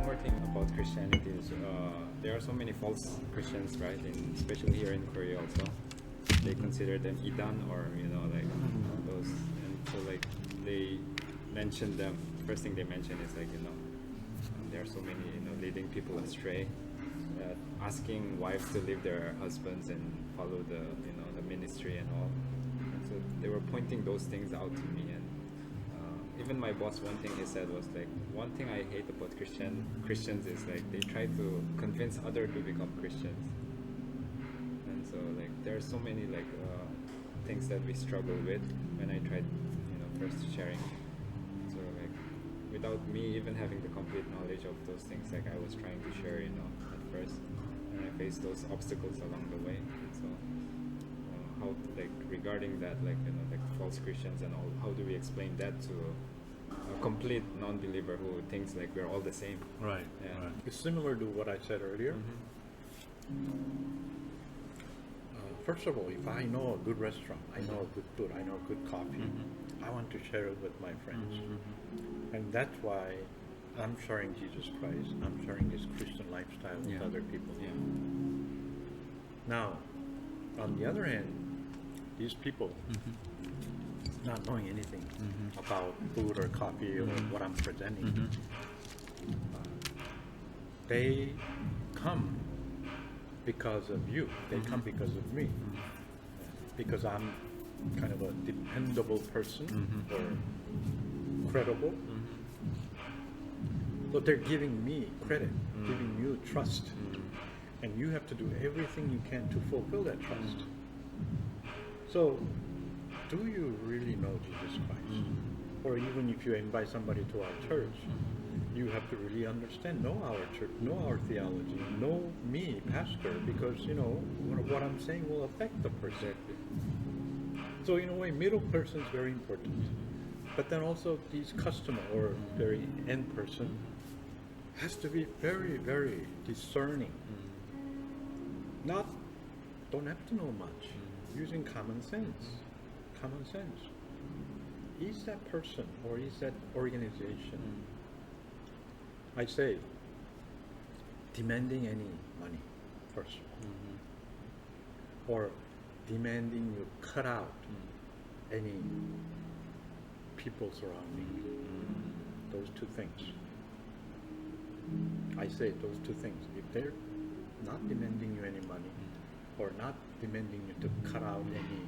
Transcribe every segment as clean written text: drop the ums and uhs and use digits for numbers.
more thing about Christianity is there are so many false Christians, right? Especially here in Korea also. They consider them idan or like those, and so like they mention them. First thing they mention is like there are so many leading people astray, asking wives to leave their husbands and follow the ministry and all. And so they were pointing those things out to me, and even my boss, one thing he said was like, one thing I hate about Christians is like they try to convince others to become Christians. And so like there are so many like things that we struggle with when I tried first sharing. So like without me even having the complete knowledge of those things, like I was trying to share at first, and I faced those obstacles along the way. And so how like regarding that, like like false Christians and all, how do we explain that to a complete non-believer who thinks like we're all the same? Right. Yeah. Right. It's similar to what I said earlier. First of all, if I know a good restaurant, I know a good food, I know good coffee, I want to share it with my friends. And that's why I'm sharing Jesus Christ, I'm sharing this Christian lifestyle with other people. Yeah. Now, on the other hand, these people, not knowing anything about food or coffee or what I'm presenting, they come because of you. They come because of me. Because I'm kind of a dependable person or credible. So they're giving me credit, giving you trust. And you have to do everything you can to fulfill that trust. So, do you really know Jesus Christ? Or even if you invite somebody to our church, you have to really understand, know our church, know our theology, know me, pastor, because what I'm saying will affect the person. So in a way, middle person is very important. But then also these customer or very end person has to be very, very discerning. Don't have to know much. Using common sense. Common sense. Is that person or is that organization, I say, demanding any money first, or demanding you cut out any people surrounding you? Those two things. I say those two things. If they're not demanding you any money, or not demanding you to cut out any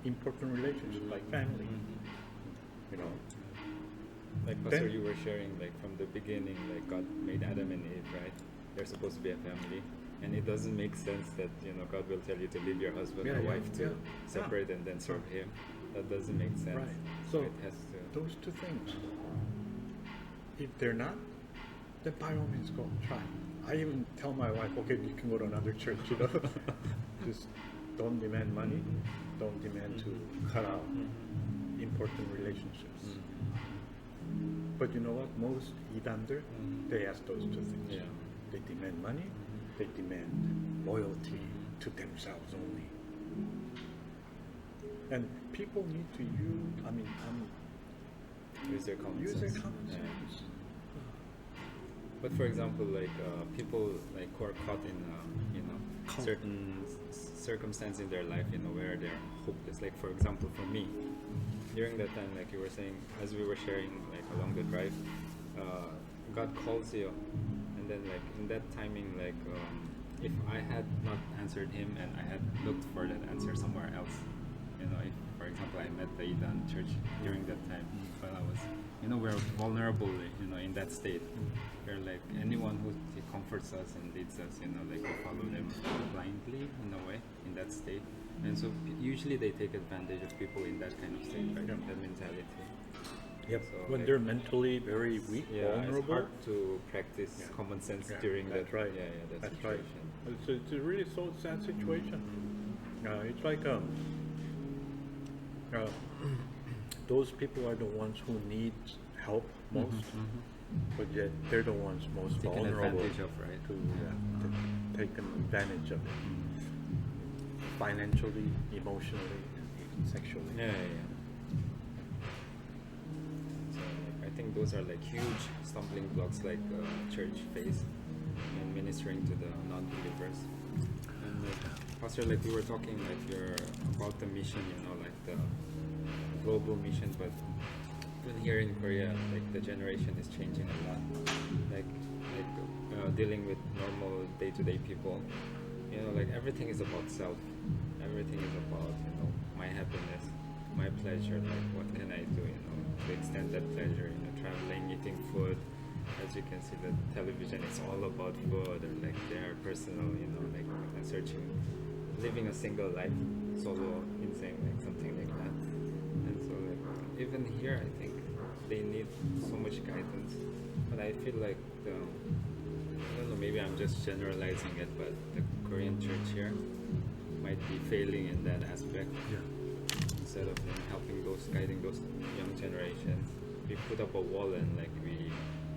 important relationships like family, Like Pastor, you were sharing like from the beginning, like God made Adam and Eve, right? They're supposed to be a family, and it doesn't make sense that God will tell you to leave your husband or wife to separate and then serve Him. That doesn't make sense. Right. So it has to. Those two things. If they're not, then by all means go try. I even tell my wife, okay, you can go to another church, Just don't demand money, don't demand to cut out important relationships. But you know what? Most idander, they ask those two things. Yeah. They demand money, they demand loyalty to themselves only. And people need to Use their common use sense. their common Yeah. sense. But for example, like people like who are caught in certain circumstance in their life, where they're hopeless. Like for example, for me, during that time, like you were saying, as we were sharing like along the drive, God calls you, and then like in that timing, like if I had not answered Him and I had looked for that answer somewhere else, if for example I met the Idan church during that time, while I was, we're vulnerable, in that state. We're like anyone who comforts us and leads us, like we follow them blindly in a way in that state. And so usually they take advantage of people in that kind of state, right? That mentality. Yep. So When like, they're mentally very weak, vulnerable. It's hard to practice common sense during that's that. right. That That's situation. right. It's a really so sad situation. It's like those people are the ones who need help most, but yet they're the ones most Taken vulnerable advantage of, right? to take advantage of it, financially, emotionally, and even sexually. So like, I I think those are like huge stumbling blocks, like church face and ministering to the non-believers. And Pastor, like we were talking, like you're about the mission, like the global mission, but even here in Korea, like the generation is changing a lot. Like dealing with normal day-to-day people, like everything is about self. Everything is about my happiness, my pleasure. Like what can I do, to extend that pleasure? Traveling, eating food. As you can see, the television is all about food, or like their personal, like searching, living a single life, solo, insane, like something like that. And so, like even here, I think they need so much guidance. But I feel like I don't know, maybe I'm just generalizing it, but the Korean church here might be failing in that aspect. Yeah. Instead of guiding those young generations, we put up a wall and like we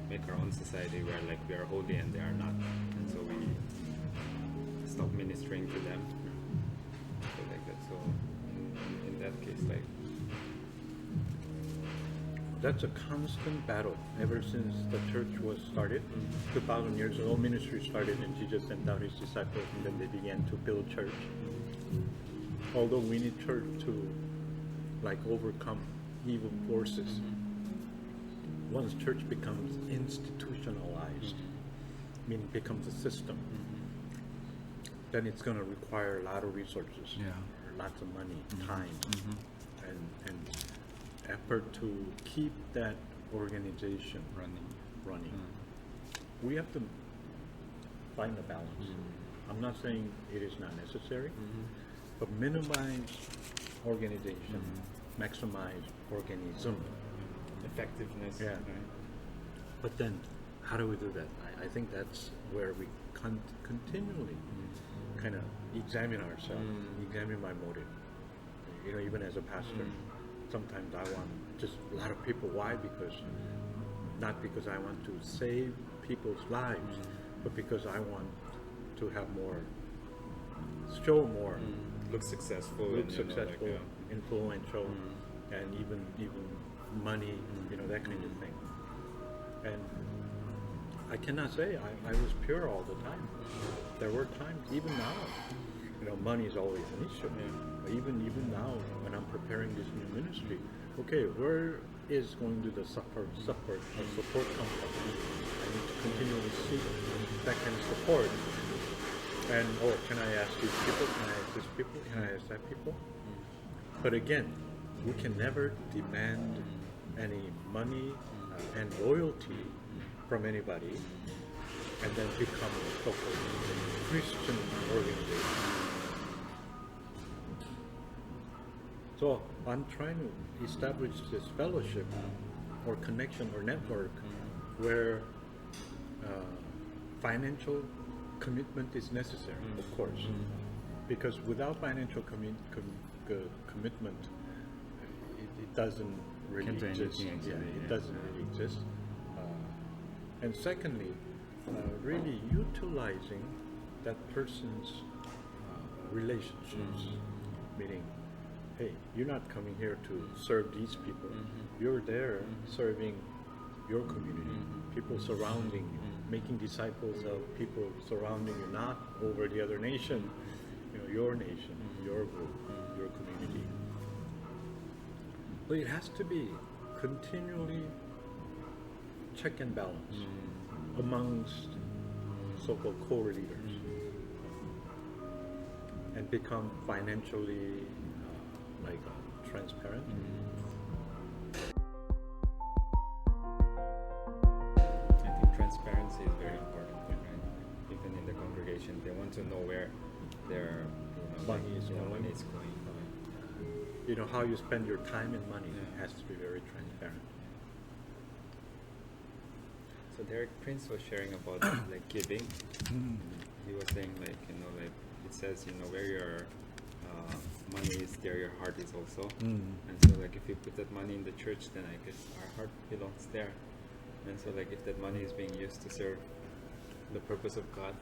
make our own society where like we are holy and they are not, and so we stop ministering to them. So like that. So in that case, like that's a constant battle ever since the church was started. 2,000 years ago, ministry started and Jesus sent out his disciples and then they began to build church. Although we need church to like overcome evil forces. Once church becomes institutionalized, meaning becomes a system, then it's going to require a lot of resources, lots of money, time, and effort to keep that organization running. We have to find a balance. I'm not saying it is not necessary, but minimize organization, maximize organism. effectiveness. Yeah. Right? But then, how do we do that? I think that's where we continually kind of examine ourselves, examine my motive. Even as a pastor, sometimes I want just a lot of people. Why? Not because I want to save people's lives, but because I want to have more, show more, Look successful. look and, successful, like, influential, and even money, that kind of thing. And I cannot say I was pure all the time. There were times, even now, money is always an issue. Yeah. Even now, when I'm preparing this new ministry, okay, where is going to the support come from? I need to continually seek that kind of support. And can I ask these people? Can I ask these people? Can I ask that people? But again, we can never demand any money and loyalty from anybody and then become a so-called Christian organization. So I'm trying to establish this fellowship or connection or network where financial commitment is necessary, of course, because without financial commitment, it doesn't really Can't do exist. anything, actually, It yeah. doesn't really exist. And secondly, really utilizing that person's relationships, meaning, hey, you're not coming here to serve these people. You're there serving your community, people surrounding you, making disciples of people surrounding you, not over the other nation, your nation, your group, your community. But it has to be continually check and balance amongst so-called core leaders and become financially transparent. I think transparency is very important, right? Even in the congregation, they want to know where their Money is going. money is going. How you spend your time and money Yeah. has to be very transparent. So Derek Prince was sharing about like giving. He was saying like it says where your money is, there your heart is also. And so like if you put that money in the church, then I guess our heart belongs there. And so like if that money is being used to serve the purpose of God,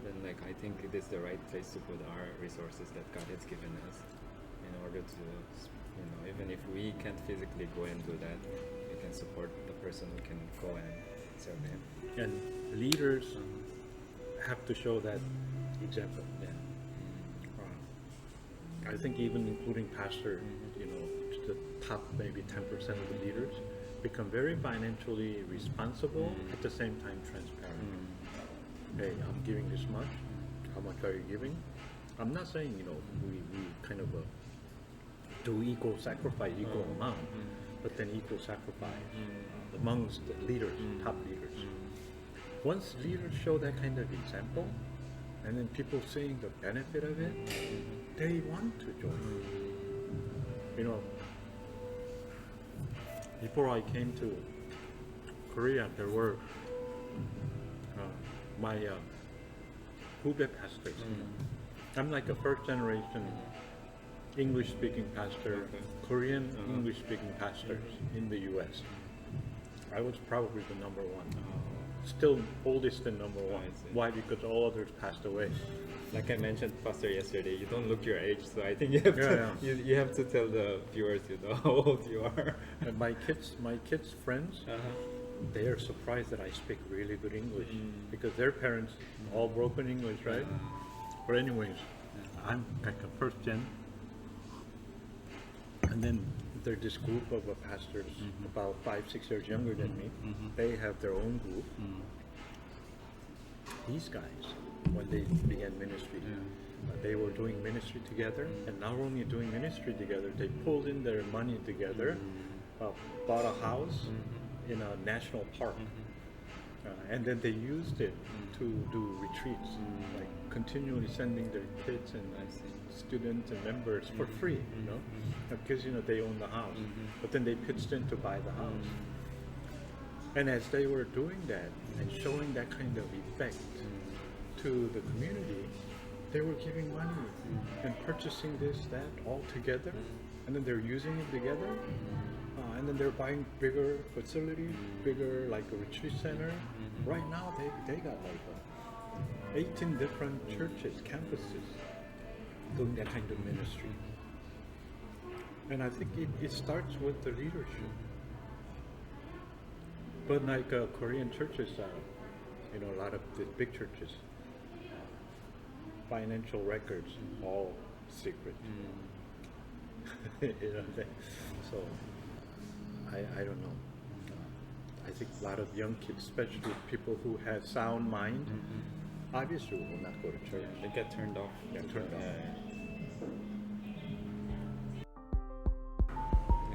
then like I think it is the right place to put our resources that God has given us in order to even if we can't physically go and do that, we can can support the person who can go and serve him. And leaders have to show that example. Yeah. I think even including pastors, you know, the top maybe 10% of the leaders become very financially responsible, at the same time transparent. Hey, I'm giving this much. How much are you giving? I'm not saying, you know, we kind of do equal sacrifice, equal amount, but then equal sacrifice amongst the leaders, top leaders. Once leaders show that kind of example, and then people seeing the benefit of it, they want to join. You know, before I came to Korea, there were my Hubei pastors. I'm like a first generation English speaking pastor, Korean English speaking pastors in the US. I was probably the number one. Still oldest and number one. I see. Why? Because all others passed away. Like I mentioned, Pastor, yesterday, you don't look your age, so I think you have to you have to tell the viewers, you know, how old you are. And my kids' friends, they are surprised that I speak really good English because their parents all broken English, right? But anyways, I'm like a first gen, and then there's this group of pastors about 5-6 years younger than me. They have their own group. These guys, when they began ministry, they were doing ministry together, and not only doing ministry together, they pulled in their money together, bought a house in a national park, and then they used it to do retreats, like continually sending their kids and students and members for free, you know, because you know they own the house, but then they pitched in to buy the house. And as they were doing that and showing that kind of effect to the community, they were giving money and purchasing this, that all together, and then they're using it together, and then they're buying bigger facilities, bigger like a retreat center. Right now they got like 18 different churches, campuses doing that kind of ministry. And I think it starts with the leadership. But like Korean churches, you know, a lot of the big churches, financial records all secret. You know, so I don't know. I think a lot of young kids, especially people who have sound mind, obviously will not go to church. They get turned off. Turned off.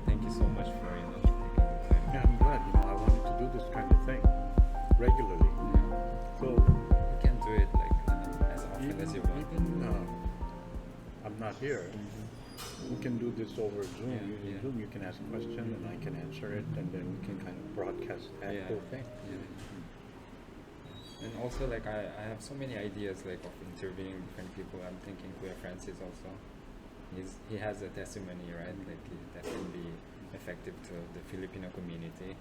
Thank you so much for taking the time. Yeah, I'm glad. You know, I wanted to do this kind of thing regularly. So You can do it like as often as you want. even I'm not here. We can do this over Zoom. Using Zoom, you can ask a question and I can answer it, and then we can kind of broadcast that whole thing. And also, like I have so many ideas like of interviewing different people. I'm thinking Kuya Francis also. He has a testimony, right? Like that can be effective to the Filipino community.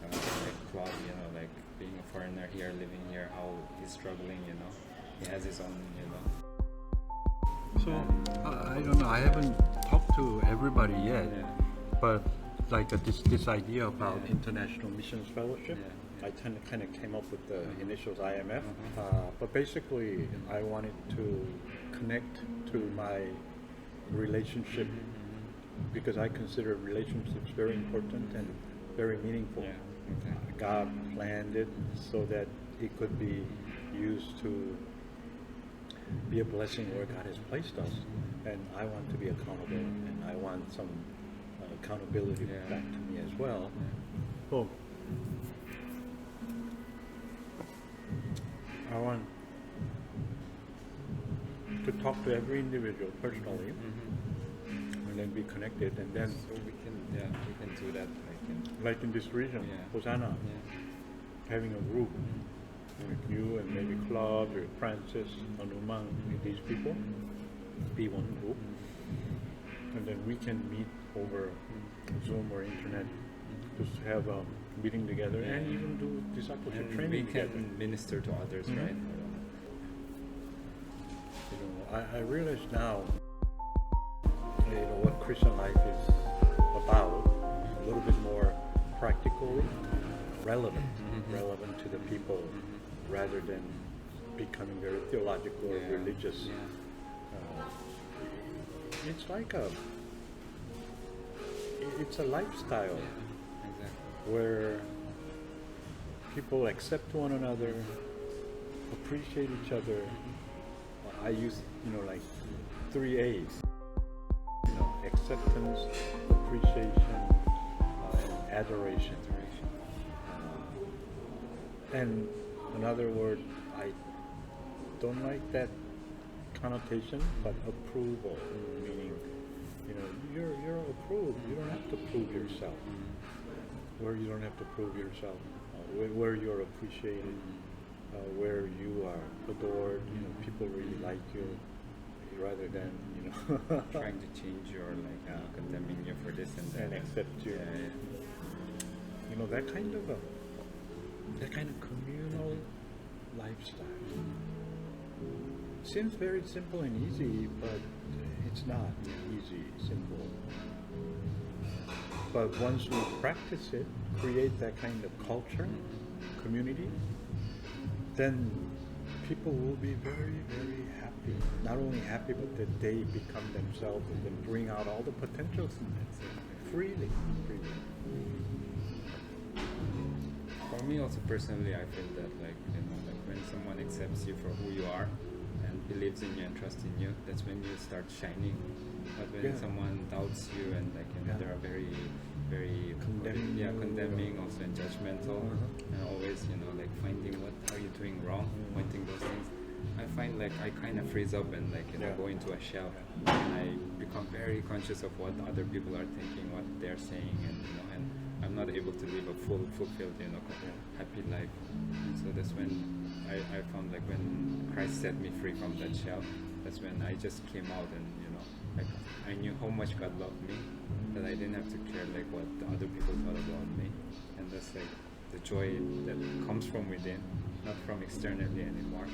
Like Claude, you know, like being a foreigner here, living here, how he's struggling, you know. He has his own, you know. So I don't know. I haven't talked to everybody yet, but like this idea about International Missions Fellowship, I kind of came up with the initials IMF. But basically, I wanted to connect to my relationship because I consider relationships very important and very meaningful. God planned it so that it could be used to be a blessing where God has placed us, and I want to be accountable, and I want some accountability back to me as well. So I want to talk to every individual personally, and then be connected, and then So we can do that like in this region, Hosanna, having a group. Like you and maybe Claude or Francis, Anuman, these people, be one group, and then we can meet over Zoom or internet, just have a meeting together and even do discipleship and training we together. can minister to others, right? You know, I realize now, you know, what Christian life is about, a little bit more practically relevant, relevant to the people, rather than becoming very theological or religious. It's like it's a lifestyle where people accept one another, appreciate each other. I use, like 3 A's. Acceptance, appreciation, and adoration. And another word, I don't like that connotation, but approval, meaning, you're approved. You don't have to prove yourself. Where you don't have to prove yourself, where you're appreciated, where you are adored. People really like you, rather than trying to change you or condemning you for this and that. And accept you. That kind of communal lifestyle seems very simple and easy, but it's not easy, simple. But once we practice it, create that kind of culture, community, then people will be very, very happy. Not only happy, but that they become themselves and then bring out all the potentials in them freely. For me also personally, I feel that when someone accepts you for who you are and believes in you and trusts in you, that's when you start shining. But when someone doubts you and they are very, very condemning also and judgmental, and always finding what are you doing wrong, pointing those things, I find I kind of freeze up and go into a shell, and I become very conscious of what other people are thinking, what they're saying, and I'm not able to live a fulfilled, happy life. And so that's when I found when Christ set me free from that shell, that's when I just came out and I knew how much God loved me, that I didn't have to care what the other people thought about me, and that's the joy that comes from within, not from externally anymore.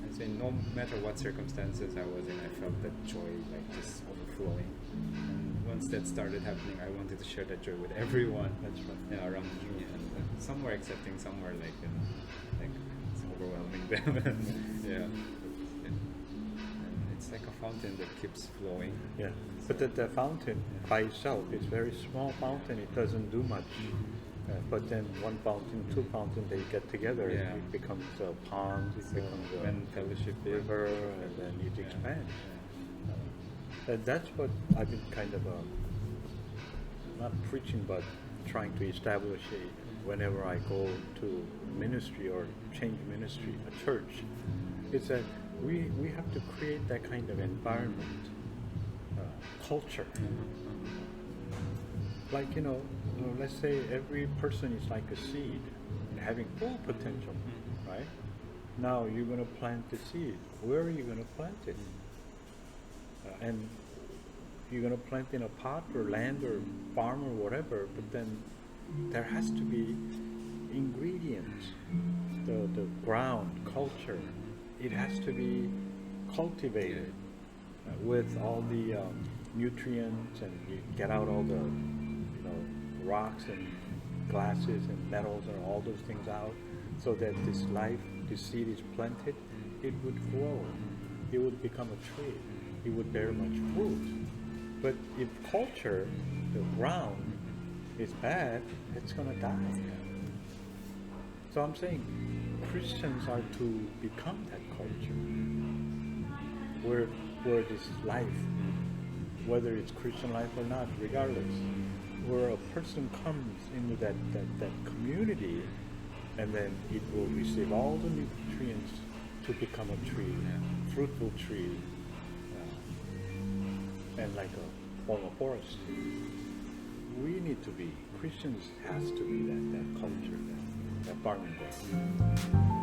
And so no matter what circumstances I was in, I felt that joy just overflowing. And once that started happening, I wanted to share that joy with everyone. That's right. Around me, and some were accepting, some were it's overwhelming them. And it's like a fountain that keeps flowing. Yeah, but the fountain by itself is very small fountain. It doesn't do much. But then one fountain, two fountains, they get together. It becomes a pond. It becomes a fellowship river, and then it expands. And that's what I've been kind of not preaching, but trying to establish whenever I go to ministry or change ministry, a church. It's that we have to create that kind of environment, culture. Let's say every person is like a seed, having full potential, right? Now you're going to plant the seed. Where are you going to plant it? And you're going to plant in a pot or land or farm or whatever, but then there has to be ingredients, the ground, culture. It has to be cultivated with all the nutrients, and you get out all the rocks and glasses and metals and all those things out, so that this seed is planted, it would grow, it would become a tree, it would bear much fruit. But if culture, the ground, is bad, it's going to die. So I'm saying Christians are to become that culture, where this life, whether it's Christian life or not, regardless, where a person comes into that community, and then it will receive all the nutrients to become a tree, fruitful tree, and like a form of forest. We need to be, Christians has to be that culture, that farming day.